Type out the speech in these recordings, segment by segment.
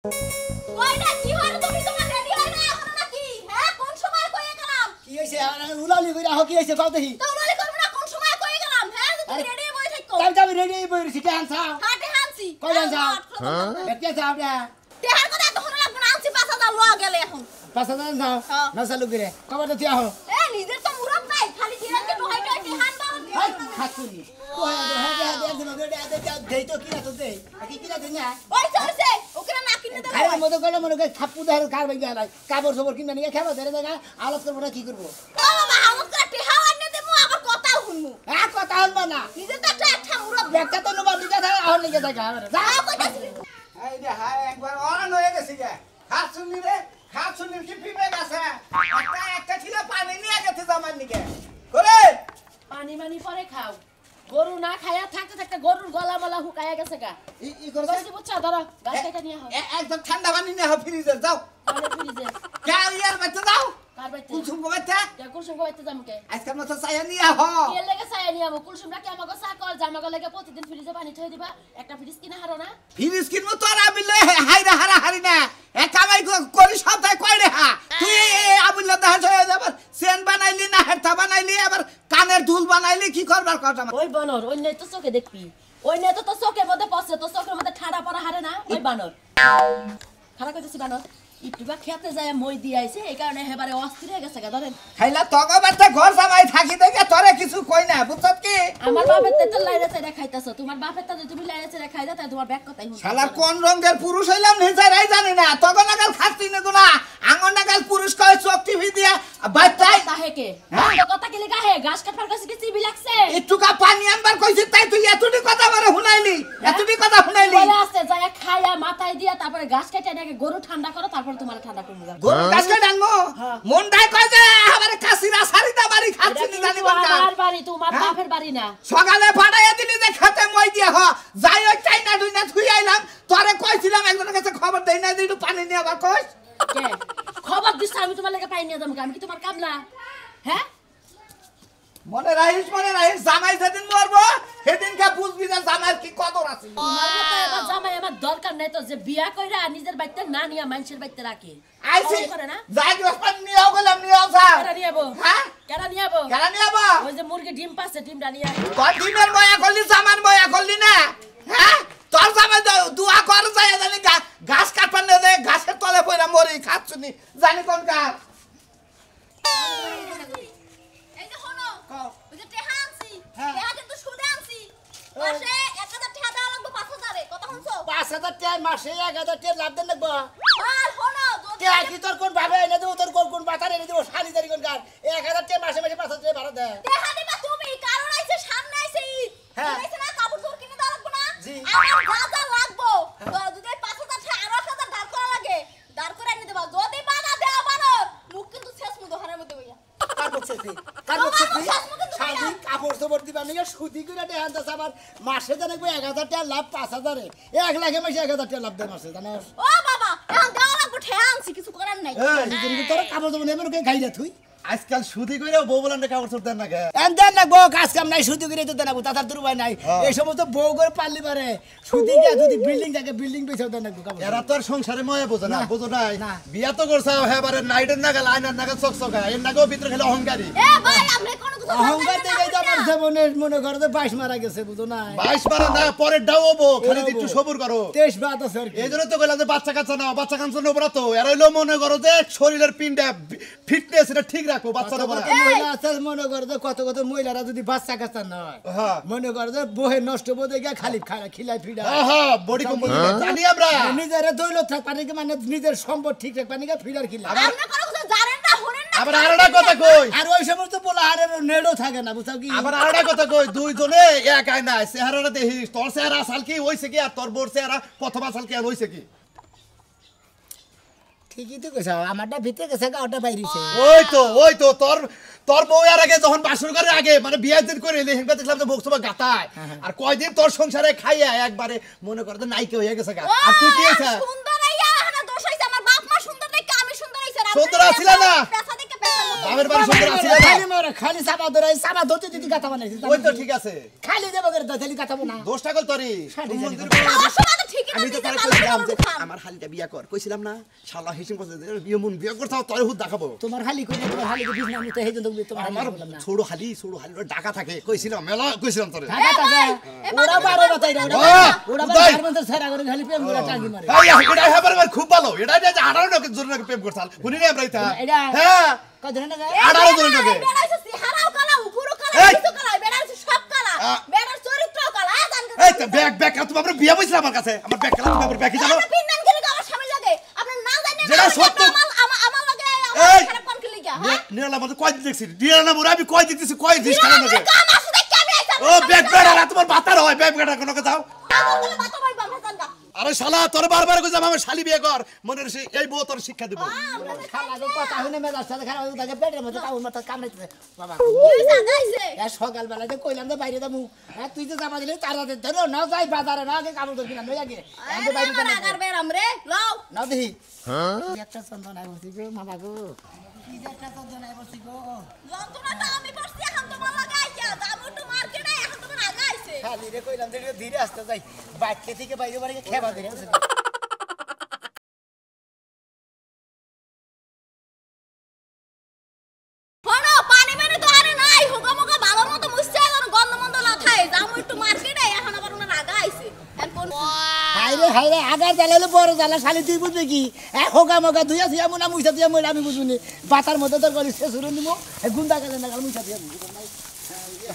ওইটা কি হলো তুমি তোমার রেডি হয় না এখন নাকি হ্যাঁ কোন সময় কইয়ে গেলাম কি হইছে উলালি কইরা হ কি হইছে কও দেখি তো উলালি করব না কোন সময় কইয়ে গেলাম হ্যাঁ তুমি রেডি বই থাকো আমি রেডি বইছি কে আনছা হাটে হানছি কই আনছা কে যাও না তেহার কথা তো হলো লাগবে না আনছি 5000 লওয়া গেলে এখন 5000 যাও না চালু করে খবর তো দিয়া হ এ নিজের তো মুরত নাই খালি জিরাকে ঢোহাইটা তেহান দাও খাতুনি কই হ্যাঁ দিন দেই তো কি না তো দেই কি না দেই না ওই চলছে ওকরা না কিনে দেব আরে মতো কইলে মনে কই থাপ্পু ধরে কার ভাই গেল কাপড় সবর কিনে নিয়ে খাবো ধরে জায়গা আলাপ করব না কি করব বাবা হামত করে তেহাও আনে দেবো আবার কথা শুনমু কথা হল না নিজে তো একটা মুরত একটা তো নবা দিকে থাকে আর নিকে থাকে যাও কইতাছিস এই যে হাই একবার অন হয়ে গেছে গে খাত শুনি কি পিবে গেছে একটা ছিল পানি নিয়ে গেছে জামার নিকে করে পানি মানি পরে খাও গরু না খায়া থাকতে থাকতে গরুর গলা মলা হুকায়া গেছে গা ই করছ কইছি বুঝছা ধরো গাছ কেটে নিয়ে হয় একদম ঠান্ডা পানি নিয়ে ফ্রিজে যাও পানি ফ্রিজে কে ইয়ার বাচ্চা যাও কার বাইতে কুলসুম বাচ্চা কে কুলসুম কইতে যামকে আজকাল মতো চাইয়া নিয়ে হ কে লাগা চাই নিয়ে আমু কুলসুম রাখি আমাকে চাকর জামাকে লাগে প্রতিদিন ফ্রিজে পানি থই দিবা একটা ফ্রিজ কিনা হারো না ফ্রিজ কিনবো তোর আবিল হাইরা হারা হারি না এক কামাই করি সপ্তাহে কয় রে হা তুই আবিল দেখা হয়ে যাবার সেন বানাইলি না হেরতা বানাইলি আবার কানের দুল বানাইলি কি করবার কথা ওই বানর ওই নেই তো চোখে দেখবি ওই নেই তো চোখের মধ্যে পড়ছে তো চোখের মধ্যে ঠাড়া পড়া হারে না ওই বানর খারাপ কইতেছি বানর ইটুবা খেতে যায় মই দি আইছে এই কারণে হেবারে অস্থির হয়ে গেছে গা ধরেন খাইলা তগো বাচ্চা ঘর জামাই থাকি দেখে তোরে কিছু কই না বুঝছত কি আমার বাপের তো লাইরে চাইরা খাইতাছো তোমার বাপের তো তুমি লাইরে চাইরা খাইদা তাই তোমার ব্যাগ কথাই শুনছো শালা কোন রঙের পুরুষ হইলাম নিজেরাই জানি না তগো নাগাল খাচ্ছি না গুনা আঙ্গন নাগাল পুরুষ কয় চোখ টিভি দিয়া বাচ্চাই তাহেকে তো কথা কি লাগা হে ঘাস কাটবার কাছে কি চিবি লাগছে একটুকা পানি আনবার কইছি তাই তুই এতটি কথা বলে শুনাইলি এতটি কথা শুনাইলি বলে আছে যায় খায়া মাথায় দিয়া তারপরে ঘাস কেটে নাকি গরু ঠান্ডা করো তারপর তোমার ঠান্ডা করব গরু কাছে ডাঙ্গো মনটাই কয় যে আমারে কাশিরা সারিটা বাড়ি খাচ্ছি না জানি বলকা আমার বাড়ি তোমার বাপের বাড়ি না সকালে পাঠাইয়া দিলি যে খেতে মই দিয়া হ যাই ওই চাইনা দুইনা থুই আইলাম তোরে কইছিলাম একজনের কাছে খবর দেই না যে একটু পানি নিয়ে আবার কইস কে খবর দিছ আমি তোমার লাগা পাই নিয়ে যাম আমি কি তোমার কামলা হ্যাঁ মনে রাখিস জামাই যেদিন মরবো সেদিনকে বুঝবি যে জামাইয়ের কি কদর আছে তোমার মতো এবার জামাই আমার দরকার নাই তো যে বিয়া কইরা নিজের বাড়িতে না নিয়া মানুষের বাড়িতে রাখে আইছি করে না যাই গসপান নিয়েও গেলাম নিয়েও স্যার কেডা নিয়াবো হ্যাঁ কেডা নিয়াবো কেন নিয়াবো ওই যে মুরগি ডিম পাচ্ছে ডিমটা নিয়া তোর ডিমের ময়া করলি জামার ময়া করলি না হ্যাঁ তোর জামাই দুয়া কর যায় জানি ঘাস কাটপান না দে ঘাসের তলে পয়রা মরি খাচ্ছুনি জানি কোন কাজ এই যে হলো ওই যে টেহা আনছি টেহা কিন্তু সুদে আনছি মাসে 1000 টেহা দেওয়া লাগবে 5000 এ কথা শুনছো 5000 টাকা মাসে 1000 টাকা লাভ দেন লাগবো আর হলো কে কি তোর কোন ভাবে এনে দেব তোর কোন বাতার এনে দেব শালি দারি কোন কার 1000 টাকা মাসে 5000 টাকা ভাড়া দে টেহা দিবা তুমি কারণ আইছে সামনে আইছে ঈদ হ্যাঁ। আইছে না কাপড় চোপড় কিনে দেওয়া লাগবে না জি। আমার গাজা লাগবো তো যদি 5000 টাকা আর 1000 দাঁড় করা লাগে দাঁড় করে এনে দেবা যদি বানা দেওয়া বানর মুখ কিন্তু শেষ মুখ দোকানের মধ্যে হইয়া কার বলছে শালি কাপড় সবর দিবা নিয়ে সুদি করে দেন তো আবার মাসে জানে 1000 টাকা লাভ 5000 এ 1 লাখে মাসে 1000 টাকা লাভ দেয় মাসে জানোস ও বাবা এখন দেওয়া লাগবে ঠেয়া আনছি কিছু করার নাই এই তোর কাপড় সবর নেবে কে খাইলা তুই আজকাল সুদি কইরা বউ বলান কাপড় চোপড় দেন না কে এন্দেন না গো কাজ কাম নাই সুদি করে তো দেন না তাতার দুরবাই নাই এই সমস্ত বউ করে পারলি পারে সুদি কে যদি বিল্ডিং থাকে বিল্ডিং বেচাও দেন না গো কাপড় এরা তো আর সংসারে ময়ে বোঝে না বুঝো নাই না। বিয়া তো করছাও হেবারে নাইটের নাগাল আইনার নাগাল চকচকা এর নাগাও ভিতরে খেলে অহংকারী এ ভাই আপনি কোন কিছু অহংকার থেকে তো আমার জীবনের মনে করো যে 22 মারা গেছে বুঝো না 22 মারা না পরে ডাউবো খালি একটু সবুর করো 23 বাদ আছে আর কি এই জন্য তো কইলা যে বাচ্চা কাচ্চা নাও বাচ্চা কাচ্চা নেবো না তো এরা হইলো মনে করো যে শরীরের পিন্ডা ফিটনেস এটা ঠিক রাখো বাচ্চা নেবো না মহিলা আছে মনে করো যে কত কত মহিলারা যদি বাচ্চা কাচ্চা নয় হ্যাঁ মনে করো যে বহে নষ্ট বোধে গিয়ে খালি খিলাই ফিডা হ্যাঁ বডি কম্পোজ জানি আমরা নিজের দৌলত থাকবানি মানে নিজের সম্পদ ঠিক রাখবানি ফিডার খিলা আপনি কোন কিছু জানেন না শুনেন না আবার আরেকটা কথা কই আর ওই সমস্ত পোলা হারের নেড়ো থাকে না বুঝছো কি আবার আরেকটা কথা কই দুইজনে এক আয় না চেহারাটা দেখিস তোর চেহারা আসাল কি হইছে কি আর তোর বোর চেহারা প্রথম আসাল কি আর হইছে কি ঠিকই তো কইছো আমারটা ভিতরে গেছে ওটা বাইরেছে ওই তো তোর বউ এর আগে যখন বাসর করে আগে মানে বিয়ের দিন করে এলে হেনকা দেখলাম যে বক্সবা গাতায় আর কয়দিন তোর সংসারে খাইয়া একবারে মনে করে নাইকে হয়ে গেছে গা আর তুই কি হইছে সুন্দর আইয়া না দোষ হইছে আমার বাপ মা সুন্দর দেখে আমি সুন্দর হইছে সুন্দর আছিলা না? পেশা দেখে পেশা বাবার বাড়ি সুন্দর আছিল না খালি মোর খালি সাবা ধরতে দিদি গাতা বানাইছে ওই তো ঠিক আছে খালি দেব করে দালি গাতাবো না দোষটা কল তোরই সাথে তুই মন্দির আমার সমাজে ঠিকই আমি তো নিজে তারে ভালো কইছিলাম করে যে খাম। আমার হালিটা বিয়া কর কইছিলাম না শালা হিসিম করছে বিয়ে মন বিয়া করছাও তোর হুদ দেখাবো তোমার হালি কই তোমার হালি কই দিছ না আমি তো হেজন তো তোমার হালি আমার বললাম না ছোড়ো হালি ঢাকা থাকে কইছিলাম মেলা কইছিলাম তোরে ঢাকা টাকা ওরা বারে বাতাই না ওরা উদয়। গার্মেন্টস ছাড়া করে খালি প্রেম করে টাঙ্গি মারে এই এটা হবার খুব ভালো এটা যে 18 টাকা জোর টাকা প্রেম করছাল শুনি রে আমরা এটা এটা হ্যাঁ কত না যায় 18 জন টাকা বেড়াইছে সিহারাও কালা উপরও কালা এই! কিছু কালা বেড়াইছে সব কালা বেড়ার চরিত্রও কালা জান এই তো ব্যাগ তুমি আমরা বিয়া বইছিলাম আমার কাছে আমার ব্যাগ তুমি আমার ব্যাগ জানো পিন্নান গেলে আমার সামনে লাগে আপনি না জানেন যেটা সত্য। আমার লাগে এই! খারাপ কোন কি লিগা হ্যাঁ নিরালা মধ্যে কয় দিন দেখছি নিরালা মোরা আমি কয় দিতেছি কয় দিস কেন লাগে কাম আছে দেখি আমি আইছা ও ব্যাগ বেড়া তোমার বাতার হয় ব্যাগ বেড়া কোনো কথা বলে বাতো ভাই বাম জানগা আরে শালা তোর বারবার কইছ আমার শালি বিয়ে কর মনে রে এই বউ তোর শিক্ষা দিব খালা তো কথা হইনে মেজাজ সাথে খারাপ হয়ে থাকে পেটের মধ্যে কাউর মাথা কামড়াইতেছে বাবা কি জানাইছে এ সকাল বেলা যে কইলাম যে বাইরে দামু হ্যাঁ তুই তো জামা দিলে তারা ধরো না যাই বাজারে না আগে কাপড় ধরবি না নই আগে আমি বাইরে আমার আগার বেরাম রে লও না দেখি একটা চন্দনায় বসি গো মামা গো কি যে একটা চন্দনায় বসি গো লন্তনাটা আমি পড়ছি এখন তোমার লাগে আইছা দাম একটু মার্কেটে এখন তোমার আগা আইছে খালি রে কইলাম যে ধীরে আসতে যাই বাইকে থেকে বাইরে বাইরে খেবা ধরে আছে শোনো পানি মানে তো আরে নাই হোগা মোগা ভালো মতো মুছছে আর গন্ধ মন্দ লাথাই দাম একটু মার্কেটে এখন আবার ওনার আগা আইছে এখন হাইরে আগার জ্বালালে বড় জ্বালা শালি তুই বুঝবি কি হোগা মগা ধুইয়া ধুইয়া মুনা মুইসা দিয়া মই আমি বুঝুনি বাতার মধ্যে তোর করে শেষ হলো নিমো গুন্ডা কালে না কাল মুইসা দিয়া বুঝুন নাই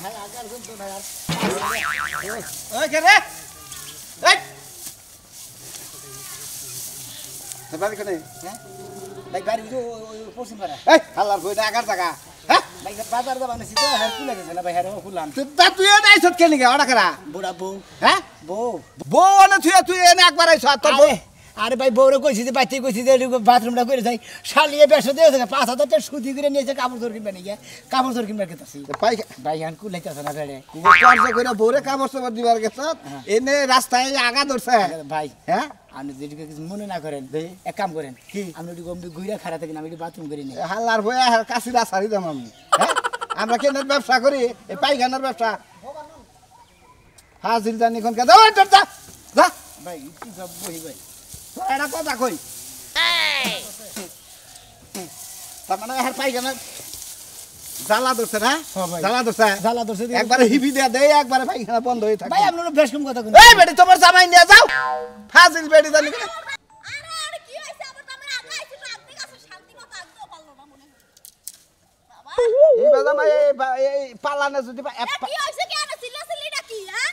হাই আগার গুন তো না আর ওই কে রে এই সবাই কোনে হ্যাঁ ভাই বাড়ি বুঝো পশ্চিম পাড়া এই হালার কই না আগার জায়গা হ্যাঁ ভাই বাজার দা বানাইছি তো হ্যাঁ খুলে গেছে না ভাই হ্যাঁ খুললাম তুই নাই সত কে নিগে ওটা করা বুড়া বউ হ্যাঁ বউ বউ না তুই এনে একবার আইছ তোর বউ আরে ভাই বউরে কইছি যে বাইতে কইছি যে বাথরুমটা করে যাই শালিয়ে বেশ দিয়ে 5,000 টাকা সুদি করে নিয়েছে কাপড় চোর কিনবে নাকি কাপড় চোর কিনবে কেতাছি পাই ভাই হান কুলাইতেছে না বেড়ে কাজ করে বউরে কাপড় চোপড় দিবার গেছ এনে রাস্তায় আগা ধরছে ভাই হ্যাঁ আপনি যেদিকে কিছু মনে না করেন এক কাম করেন কি আপনি একটু গম্ভীর ঘুরে খাড়া থাকেন আমি একটু বাথরুম করে নিই হাল্লার বয়া কাশিরা সারি দাম আমি হ্যাঁ আমরা কেনের ব্যবসা করি এই পাইখানার ব্যবসা হাজির জানি কোন কাজ ওই যা যা ভাই কি সব বই ভাই তোর একটা কথা কই তার মানে আর পাইখানার জ্বালা ধরছে না হ্যাঁ ভাই। জ্বালা ধরছে জ্বালা ধরছে দিয়ে- একবারে হিবি দেয়া দেয় একবারে পাইখানা বন্ধ হয়ে থাকে ভাই আপনারা বেশ কম কথা কোন এই বেটি তোমার জামাই নিয়ে যাও ফাজিল বেটি জানি কোন আরে আরে কি হইছে আবার তোমার আগা আইছে তো আপনি কাছে শান্তি মতো আগতেও পারলো না মনে হয় বাবা এই বাজামাই এই পালানে যদি কি হইছে কি আরে চিল্লাচিল্লিটা কি হ্যাঁ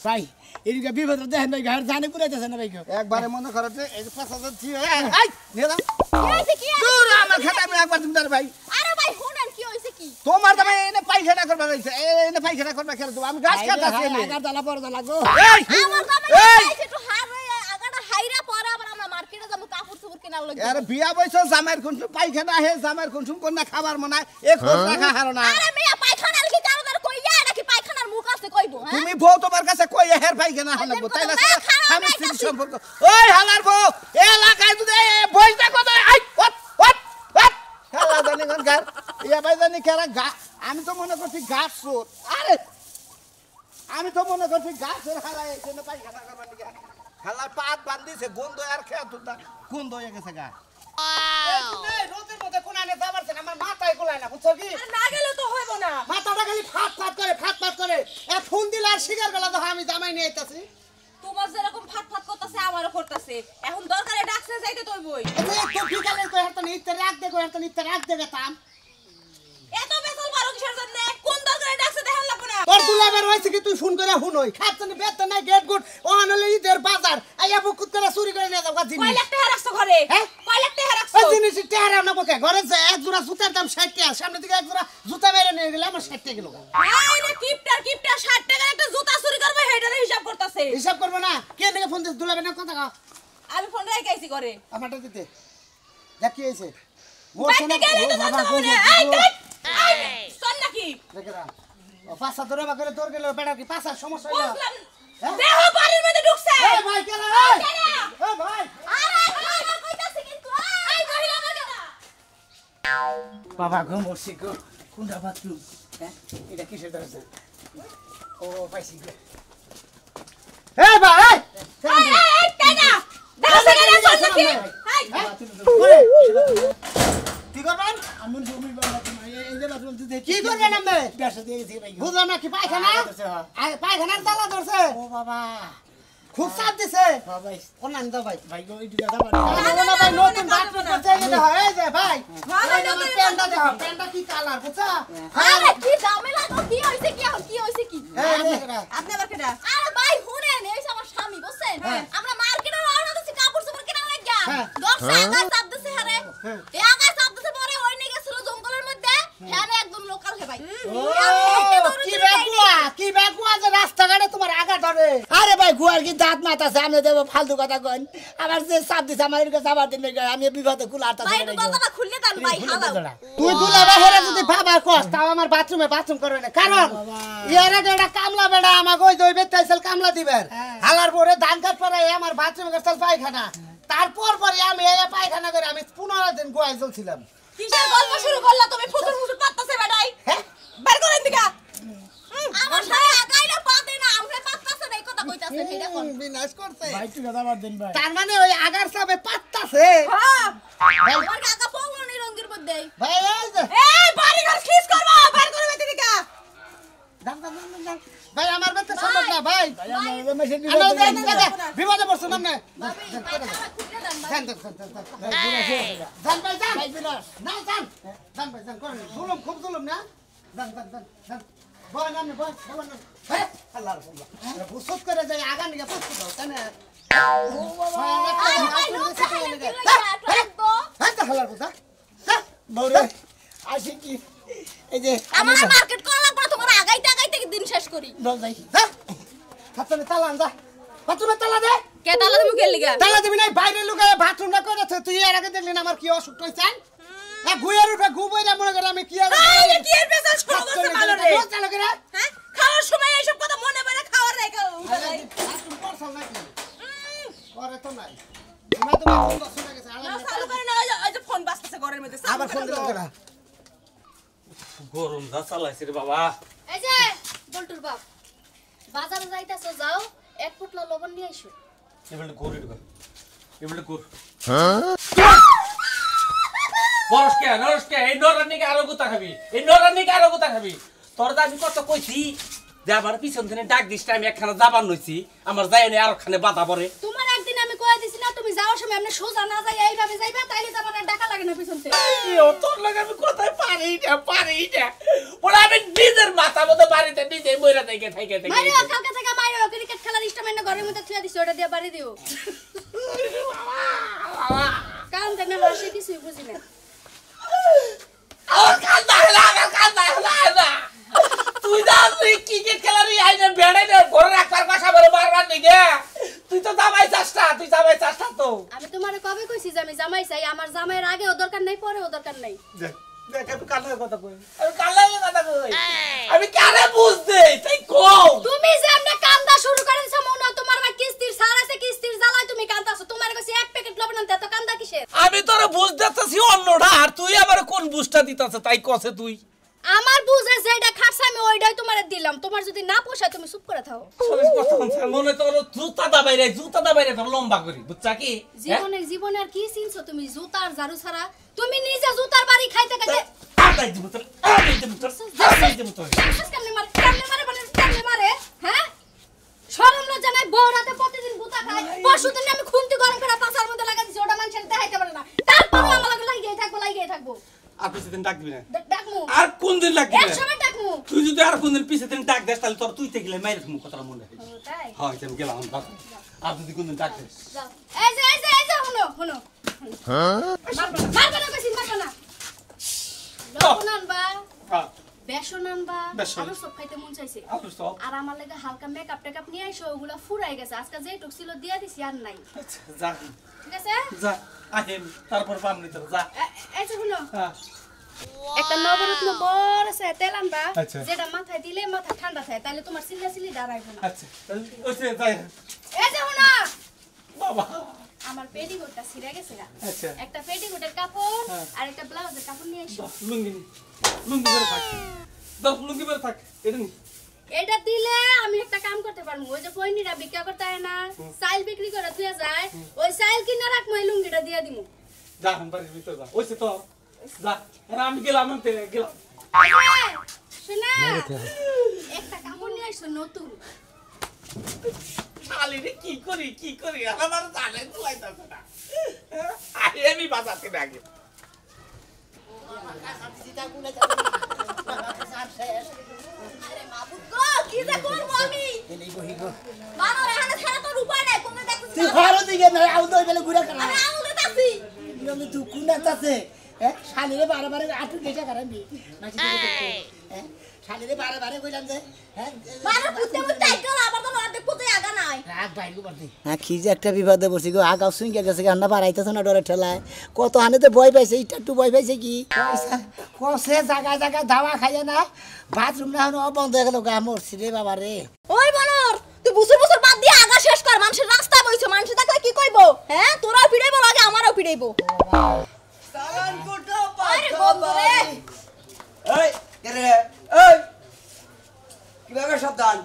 ভাই এদিকে বিপদ দেখেন ভাই ঘর জানে কুলাইতেছে না ভাই কেউ একবারে মনে করো যে এই 5,000 দিয়ে এই নিয়ে যাও কি হইছে কি দূর আমার খাতা আমি একবার তুমি ভাই আরে ভাই শুনেন কি হইছে কি তোমার দামে এনে পাইখানা করবা রইছে এনে পাইখানা করবা খেলে তুমি আমি গাছ কাটাছি এনে আগার জ্বালা পর জ্বালা গো এই আমার দামে এই আইছে একটু হার হয়ে আগাটা হাইরা পরে আবার আমরা মার্কেটে যাবো কাপড় চোপড় কেনার লাগবে আরে বিয়া বইছো জামাইর কোনসুম পাইখানা হে জামাইর কোনসুম কোন না খাবার মনে এক খোঁজ রাখা হারো না আরে মিয়া পায়খানার কি কারোর কইয়া নাকি পায়খানার মুখ আছে কইবো হ্যাঁ তুমি বউ তোমার কাছে কই হের পাইখানা হলে তাই না আমি স্ত্রী সম্পর্ক ওই হালার বউ এলাকায় যদি বইটা কত আই ওট ওট ওট হালা জানি কোন গার ইয়া ভাই জানি কেরা গা আমি তো মনে করছি গাছ চোর আরে আমি তো মনে করছি গাছের হালা এখানে পাইখানা করবার লিগা হালা পাত বান্ধিছে গন্ধ আর খেয়া তুলতা গন্ধ হয়ে গেছে গা রোদের মধ্যে কোনানে যাবার আমার মাথায় কোলায় না বুঝছো কি না গেলে তো হইব না মাথাটা খালি ফাট করে এ ফোন দিলে আর শিকার বেলা তো আমি জামাই নিয়ে আইতাছি তোমার যেরকম ফাট ফাট করতেছে আমারও করতেছে এখন দরকারে ডাকছে যাইতে তৈবই তো বিকালে কই হাতে নিতে রাখ দে গেতাম এত বেতল বারো কিসের জন্য কোন দরকারে ডাকছে দেখেন লাগবে না তোর দুলাবের হইছে কি তুই ফোন করে হুনই খাচ্ছনি বেতন নাই গেট গুড ও আনলে ঈদের বাজার আইয়া বুকুত করে চুরি করে নিয়ে যাও কয় জিনিস লাখ টাকা রাখছো ঘরে হ্যাঁ? কয় লাখ টাকা রাখছো ওই জিনিস টেহারা না বকে ঘরে যে এক জোড়া জুতার দাম 60 টাকা সামনে দিকে এক জোড়া জুতা মেরে নিয়ে গেলে আমার 60 টাকা কিলো আরে কিপটার 60 টাকার একটা জুতা চুরি করবে হেডারে হিসাব করতেছে হিসাব করবো না কে নাকি ফোন দিস দুলাবের না কথা কও আমি ফোন রাখাইছি করে আমারটা দিতে দেখ কি হইছে মোর বাইতে গেলে তো জানতে হবে না এই শোন নাকি দেখরা ও পাঁচা ধরে বা করে তোর গেল বেটা কি পাঁচা সমস্যা হইলো বুঝলাম হ্যাঁ? দেহ বাড়ির মধ্যে ঢুকছে এই ভাই কেন এই ভাই আরে আমার কইতাছে কিন্তু এই মহিলা আমার কথা বাবা গো মরছি গো কোনটা বাথরুম হ্যাঁ এটা কিসের দরজা ও পাইছি গো এই ভাই এই কেডা দাও সেখানে চল নাকি হাই কি করবেন আমি জমি বাবা এই যে বাথরুম দিতে কি করবেন আপনি ব্যবসা দিয়ে গেছি ভাই বুঝলাম না কি পায়খানা পায়খানার তালা ধরছে ও বাবা খুব চাপ দিছে ভাই অন্যান্য দাও ভাই ভাই গো এইটুকু যাবা না ভাই নতুন বাথরুম করছে এই যে এই যে ভাই ভাই, এই যে আমার প্যান্টটা দেখো প্যান্টটা কি কালার বুঝছো আরে কি ঝামেলা গো কি হইছে কি এই যে আপনি আবার কেডা আরে ভাই শুনেন এই যে আমার স্বামী বুঝছেন আমরা মার্কেটে রওনা দিছি কাপড় চোপড় কেনা লাগিয়া হ্যাঁ। দর্শক আগায় চাপ দিছে হারে হ্যাঁ। এই আগায় চাপ দিছে পরে ওই নিয়ে গেছিল জঙ্গলের মধ্যে হ্যাঁ একদম লোকাল হে ভাই কি বেকুয়া যে রাস্তাঘাটে তোমার আগা ধরে আরে ভাই গুয়ার কি দাঁত মাথা সামনে দেব ফালতু কথা কন আবার যে সাপ দিছে আমার এদিকে যাবার দিন আমি বিপদে কুলাটা ভাই একটু কথাটা খুললে দেন ভাই হালাও তুই দুলা বাহিরে যদি ভাবা কস তাও আমার বাথরুম করবে না কারণ ইয়ার আগে একটা কামলা বেড়া আমাকে ওই দই বেতাইছিল কামলা দিবেন হালার পরে ধান কাট পরে আমার বাথরুমে গেছিল পায়খানা তারপর পরে আমি এই পায়খানা করে আমি 15 দিন গোয়ায় চলছিলাম কিসের গল্প শুরু করলা তুমি ফুসুর ফুসুর পাত্তাছে বেটাই বের করেন দিকা আমার সাথে আগাইলে পাতে না আমরা পাত্তাছে না এই কথা কইতাছে এটা কোন বিনাশ করছে ভাই তুই যাবার দিন ভাই তার মানে ওই আগার সাবে পাত্তাছে হ্যাঁ আমার কাকা পঙ্গল নিরঙ্গির মধ্যে ভাই এই যে এই বাড়ি ঘর খিস করবা বের করে বেতে দিকা দাম ভাই আমার বেতে সম্ভব না ভাই আমরা মেশিন বিপদে পড়ছো না ভাবি পায়খানা খুলে দেন ভাই জান ভাই জান ভাই বিনাশ না জান জান ভাই জান করেন জুলুম খুব জুলুম না জান বয় না বয় বল না হ্যাঁ আল্লাহর রাসূল বুসত করে যাই আগা নিয়ে বুসত দাও তাই না আই ভাই লোক খাইলে কি লইয়া তো হ্যাঁ তো হালার বুঝা বউরে আসি কি এই যে আমার মার্কেট করা লাগবে তোমার আগাইতে দিন শেষ করি বল যাই হ্যাঁ হাতনে তালা আনজা বাথরুমে তালা দে কে তালা তুমি কে লিগা তালা দিবি না বাইরে লুকায় বাথরুমটা করেছে তুই এর আগে দেখলি না আমার কি অসুখ হইছে হ্যাঁ গুয়ের উঠে ঘুমাইরা মনে করে আমি কি আর এই কি এর পেছন শুরু করতে ভালো রে চালা করে হ্যাঁ খাওয়ার সময় এইসব কথা মনে পড়ে খাওয়ার রেখা বাথরুম করছ নাকি করে তো নাই তুমি তো বাথরুম করছ না গেছে চালু করে না ওই যে ফোন বাজতেছে ঘরের মধ্যে আবার ফোন দিল কেন গরম যা চালাইছে রে বাবা এই যে বল্টুর বাপ বাজারে যাইতাছো যাও এক পুটলা লবণ নিয়ে আইসো এবেলে গরু রে এবেলে গরু নরসকে এই নরানিকে আরো গুতা খাবি তোর দা আমি কত কইছি যে আমার পিছন থেকে ডাক দিস আমি একখানা যাবার নইছি আমার যাই না আর খানে বাধা পড়ে তোমার একদিন আমি কয়ে দিছি না তুমি যাওয়ার সময় এমনি সোজা না যাই এইভাবে যাইবা তাইলে তোমার আর টাকা লাগে না পিছন থেকে তোর লাগে আমি কোথায় পারি না বলে আমি নিজের মাথা মতো বাড়িতে নিজে মইরা থেকে মাইরো কালকে থেকে মাইরো ক্রিকেট খেলার ইনস্ট্রুমেন্ট ঘরের মধ্যে থুয়া দিছি ওটা দিয়ে বাড়ি দিও কারণ তেনে হাসি কিছুই বুঝি না আমার কান্দা হলা তুই তুই ক্রিকেট খেলার আইনে বেড়াই না ঘরে রাখার কথা বলে মারবার দিকে তুই তো জামাই চাষটা তো আমি তোমারে কবে কইছি যে আমি জামাই চাই আমার জামাইয়ের আগেও দরকার নাই পরেও দরকার নাই দেখ আমি কালের কথা কই আমি কারে বুঝতে তাই কও তুমি যে এমনি কান্দা শুরু করে দিছো মনে হয় তোমার মা কিস্তির সারাইছে কিস্তির জ্বালায় তুমি কান্দাছো তোমার কাছে এক প্যাকেট লবণ আনতে এত কান্দা কিসের আমি তোরে বুঝ দিতেছি অন্যটা আর তুই আবার কোন বুঝটা দিতেছ তাই কছে তুই আমার বুঝে যেটা খাটছে আমি ওইটাই তোমারে দিলাম তোমার যদি না পোষায় তুমি চুপ করে থাও মনে তোর জুতা দাবাইরে তোর লম্বা করি বুঝছা কি জীবনে আর কি চিনছো তুমি জুতার ঝাড়ু ছাড়া তুমি নিজে জুতার বাড়ি খাইতে খাইতে কেমনে মারে হ্যাঁ শরম লজ্জা নাই বউ রাতে প্রতিদিন গুতা খায় পরশুদিন আমি খুন্তি গরম করে পাছার মধ্যে লাগা দিছি ওটা মানুষের দেখাইতে পারে না তারপরে আমার লাগিয়ে থাকবো আর পিছদিন ডাক দিবি না ডাকমু আর কোন দিন লাগবি এক সময় ডাকমু তুই যদি আর কোন দিন পিছদিন ডাক দেস তাহলে তোর তুই থেকে মাইরে তুমি কথাটা মনে হয় তাই হ্যাঁ আমি গেলাম আর যদি কোন দিন ডাক দেস যাও এই যে শুনো মারবা না কইছি মারবা না লবণ আনবা হ্যাঁ বেসন আনবা বেসন। আলু সব খাইতে মন চাইছে আলু সব? আর আমার লাগে হালকা মেকআপ টেকআপ নিয়ে আইসো ওগুলা ফুরাই গেছে আজকে যেটুক ছিল দিয়া দিছি আর নাই যা ঠিক আছে যা আহিম তারপর পামনি তোর যা এই যে শুনো হ্যাঁ একটা নবরত্ন বড় আছে তেল আনবা আচ্ছা। যেটা মাথায় দিলে মাথা ঠান্ডা থাকে তাহলে তোমার সিলি দাঁড়াইবে না আচ্ছা ওইসে যাই এই যে শুনো বাবা আমার পেটিকোটটা ছিঁড়ে গেছে গা। আচ্ছা। একটা পেটিকোটের কাপড় হ্যাঁ। আর একটা ব্লাউজের কাপড় নিয়ে আইসো লুঙ্গি বের থাক লুঙ্গি বের থাক এটা নি এটা দিলে আমি একটা কাম করতে পারবো। ওই যে পয়নিরা বিক্রি করতে হয় না, চাইল বিক্রি করে তুই যায়, ওই চাইল কিনে রাখবো, এই লুঙ্গিটা দিয়ে দিমু। যা বাড়ির ভিতর যা ওইসে তো যা আমি গেলাম গেলাম শোনা একটা কাপড় নিয়ে আসছো নতুন। শালিরে কি করি আমার জানে তুলাইতাছে না আমি বাজাতে নাকি আরে মাবুদ গো কি যে করব আমি বানর এখানে ছাড়া তো উপায় নাই কোনে দেখছিস তুই ঘর দিকে না আউ দই বেলে ঘুরে করা আমি আঙুল দিতাছি আমি তুই কুনা তাছে শালিরে বারে আটু গেছে কারণবি মাছি শালিরে বারে কইলাম যে বানর পুতে মুতে আইকল আবার তো অর্ধেক পুতে আগা নাই রাগ বাইরে করতে হ্যাঁ কি যে একটা বিপদে পড়ছি গো আগাও সুইঙ্গে গেছে গান্না বাড়াইতেছ না ডরে ঠেলায় কত হানেতে ভয় পাইছে এটা একটু ভয় পাইছে কি কসে জায়গা ধাওয়া খাইয়ে না বাথরুম না হনো বন্ধ হয়ে গেল গা মরছি রে বাবা রে ওই বানর তুই বুসুর বাদ দিয়ে আগা শেষ কর মানুষের রাস্তা বইছো মানুষ দেখলে কি কইবো হ্যাঁ তোরাও পিড়াইবো লাগে আমারও পিড়াইবো সালান কোটো আরে বন্ধু রে এই রে এই কিভাবে সাবধান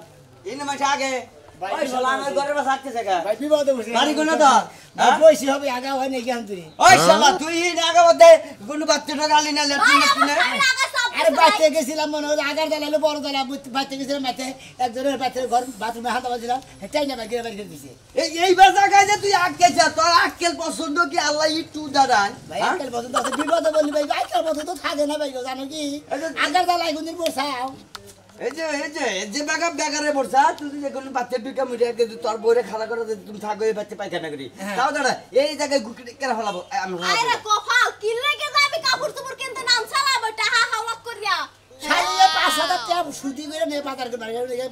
ইন মাসে আগে ওই শালা আমার ঘরের পাশে আসছে কা ভাই বিপদে পড়ছি বাড়ি কোন তো বইছি হবে আগা হয় নাকি আনতে ওই শালা তুই ইন আগে মধ্যে কোন বাচ্চাটা গালি না লেট্রিন না আমি আগা সব আরে বাইতে গেছিলাম মনে হয় আগার জ্বালাইলো বড় জ্বালা বাইতে গেছিলাম বাইতে একজনের বাইতে ঘর বাথরুমে হাত বাজিলাম হেটাই না বাইরে বাইরে করে দিছে এই বাজার যে তুই আটকেছ তোর আটকেল পছন্দ কি আল্লাহ একটু দাঁড়ান ভাই আজকাল পর্যন্ত আছে বিপদে বললি ভাই আজকাল পর্যন্ত থাকে না ভাই জানো কি আগার জ্বালাই কোনদিন বসাও এই যে বেগারে পড়ছা তুই যে কোন বাচ্চা বিকা মিডিয়া কে তোর বইরে খাড়া করে তুমি থাকো এই বাচ্চা পায়খানা করি তাও দাঁড়া এই জায়গায় গুকি কেন ফলাবো আমি আরে কফাল কি লাগে যাবি কাপড় চোপড় কিনতে নাম চালাবো টাহা হাওলাত করিয়া সাইলে 5,000 টাকা সুদি করে নে বাজার করে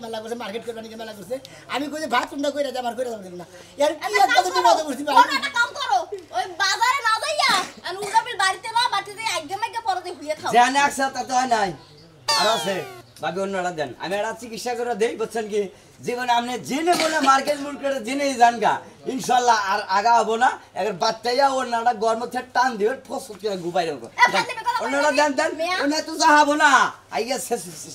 মেলা করছে মার্কেট করে নাকি মেলা করছে আমি কই যে ভাত তুন্ডা কইরা দে আমার কইরা দেব না এর কি একটা তো বিপদে পড়ছি ভাই একটা কাম করো ওই বাজারে না যাইয়া আর উড়াবির বাড়িতে না বাড়িতে আগে মেগে পরতে হুইয়া খাও জানে একসাথে তা তো হয় নাই আর আছে ভাবি অন্যরা দেন আমি একটা চিকিৎসা করে দেই বুঝছেন কি জীবনে আপনি জেনে বলে মার্কেট মুরকেটে জেনেই যান গা ইনশাল্লাহ আর আগা হবো না এবার বাচ্চাইয়া অন্যরা গরম থেকে টান দিবে ফসল করে গুবাই রাখবো অন্যরা দেন অন্য তো যাহাবো না আইয়া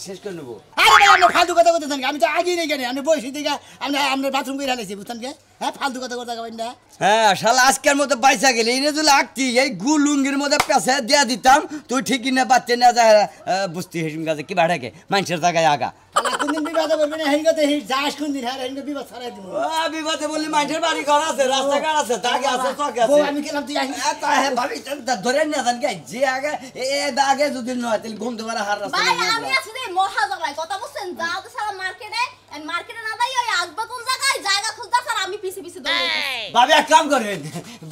শেষ করে নেবো আরে ভাই আপনি ফালতু কথা কইতেছেন আমি তো আগেই নেই জানি আপনি বসে দিকে আমি আপনার বাথরুম করে হালাইছি বুঝছেন কি হ্যাঁ ফালতু কথা কথা কইবেন না হ্যাঁ শালা আজকের মতো বাইসা গেলি এনে যদি আঁকতি এই গুলুঙ্গির মধ্যে পেঁচে দিয়া দিতাম তুই ঠিকই না বাচ্চা না যায় বুঝতি হেসিম গাছে কি বাড়াকে মানুষের জায়গায় আগা কোনদিন বিপদে বলবেন না হেঙ্গতে যাস কোনদিন হ্যাঁ হেঙ্গ বিপদ ছড়াই দিব বিপদে বললি মানুষের বাড়ি ঘর আছে রাস্তাঘাট আছে তাকে আছে চকে বউ আছে আমি গেলাম তুই আসিস হ্যাঁ ভাবি ধরে নিয়ে যান গে যে আগে আগে যদি নয় তাহলে ঘুমতে পারে হার রাস্তা ভাই আমি আছি রে মহা জায়গায় কথা বলছেন যাও তো সারা মার্কেটে আর মার্কেটে না যাই ওই আসবে কোন জায়গায় জায়গা খুঁজতা স্যার আমি পিছে দৌড়াইছি ভাবি এক কাম করেন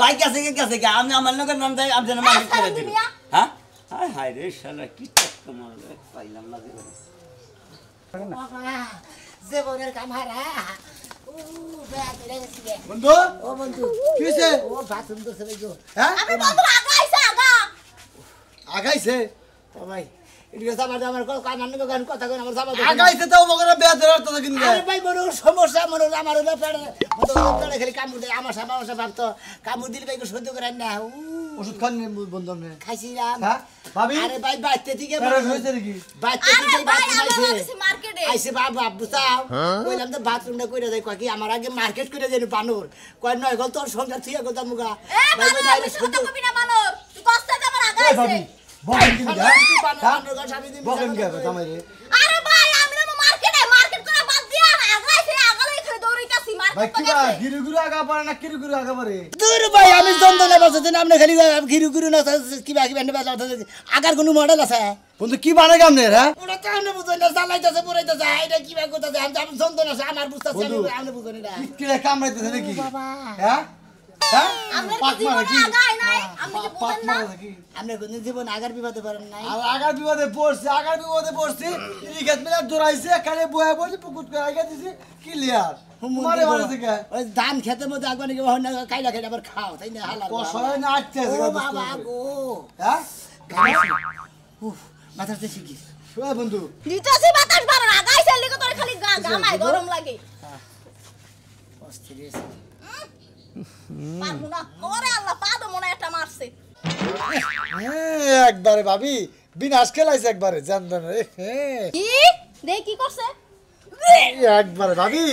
বাইক আছে কে আমি আমার লোকের নাম দেয় আমি যেন মালিক করে দিই হ্যাঁ হায় হায় রে শালা কি চক্কর মারলে পাইলাম না জীবনে জীবনের কামারা ও বেয়া বেড়ে গেছি রে বন্ধু ও বন্ধু কি হইছে ও বাথরুম তো সবাই গো হ্যাঁ আমি বন্ধু আগা আইছে আগা আগাইছে ও ভাই এদিকে আমার কান কথা কই আমার সাবা আগাইছে তো মগরা বেয়া ধরার তো কিনবে আরে ভাই বড় সমস্যা মনে আমার হলো পেড়ে খালি কামড় দেয় আমার সাবা ভাবতো কামড় দিলে ভাই সহ্য করেন না ওষুধ খান বন্ধু নে খাইছিলাম হ্যাঁ ভাবি আরে ভাই বাইতে থেকে প্যারা হইছে নাকি বাইতে আরে থেকে ভাই বাথরুম আমরা আইছে আছি মার্কেটে আইছে বাবা বুঝাও কইলাম তো বাথরুমটা কইরা দেয় কয় কি আমার আগে মার্কেট করে দেন বানর কয় নয় গল তোর সংসার থিয়া গল মুগা এ বানর আমি সত্য কবি না বানর তুই কষ্ট দে আমার আগা ওই ভাবি আইছে বকেন কি হ্যাঁ বানর স্বামী দিন বকেন কি হবে তামাই রে আরে ভাই আমি না মার্কেট করে বাদ দিয়া না আগা আইছে আগা এখানে দৌড়াইতাছি ভাই মার্কেট কি তো বা গেছে গিরু আগা পারে না কিরু আগা পারে দূর ভাই আমি যন্ত্রণা বাঁচাতে আপনি খালি ঘিরু না কি বাকি ব্যান্ডে বাঁচা আগার কোনো মডেল আছে বন্ধু কি বানাই কামনে রে ওরা তো আপনি বুঝেন না জ্বালাইতেছে পুরাইতেছে এটা কি বাকি করতেছে আমি যন্ত্রণা আছে আমার বুঝতেছে বন্ধু আপনি বুঝেন না কি রে কামড়াইতেছে নাকি বাবা হ্যাঁ হ্যাঁ আমরা পাক কি মারা জীবনে কি আগা আই নাই আপনি কি পাক বুঝেন না মারা কি আপনি কোনদিন জীবন আগার বিপদে পারেন নাই আর আগার বিপদে পড়ছি ইরিগেট মিলা দৌড়াইছে খালি বয়ে বসে পুকুট করে আগা দিছি ক্লিয়ার মারে মারে থেকে ওই ধান খেতের মধ্যে আগবা নাকি হয় না খাইলা খাইলা আবার খাও তাই না হালা কষায় না আটতে ও বাবা গো হ্যাঁ উফ মাথাতে শিখি শুয়ে বন্ধু নিতাছি বাতাস বানর আগা আইছে লিগে তোর খালি গামায় গরম লাগে অস্থির পারবো না ওরে আল্লাহ পাদো মনে একটা মারছে একবারে ভাবি বিনাশ খেলাইছে একবারে জান রে কি দেখ কি করছে একবারে ভাবি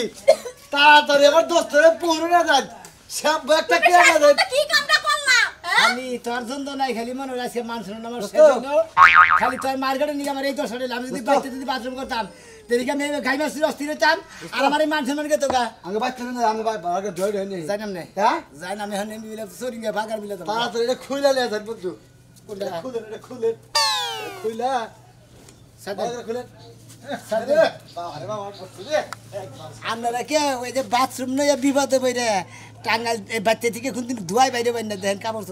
তাড়াতাড়ি আমার দোস্তরে পুরো না যান শ্যাম্পু একটা কে না দেন কি কামটা করলা হ্যাঁ আমি তোর জন্য নাই খালি মনে হয় আজকে মানুষ আমার দোস্ত। সেজন্য খালি তোর মার্কেটে নিয়ে আমার এই দোষ হলে আমি যদি বাইতে যদি বাথরুম করতাম তেরিকে আমি গাই মাছ অস্থির হতাম আর আমার এই মানুষের মনে তো গা আগে বাচ্চা না আমি আগে ধরে ধরে নেই যাই নাম নে হ্যাঁ যাই নাম এখন এমনি বিলে সরিঙ্গে ভাগার বিলে তো তাড়াতাড়ি এটা খুইলা লিয়ে যান বন্ধু কোনটা? খুলেন এটা খুলেন খুইলা সাথে খুলেন আরে বাবা বস্তু রে আপনারা কে ওই যে বাথরুম নয় বিপদে বইরে টাঙ্গাল বাচ্চা থেকে কোনদিন ধোয়াই বাইরে বাইরে দেখেন কাপড়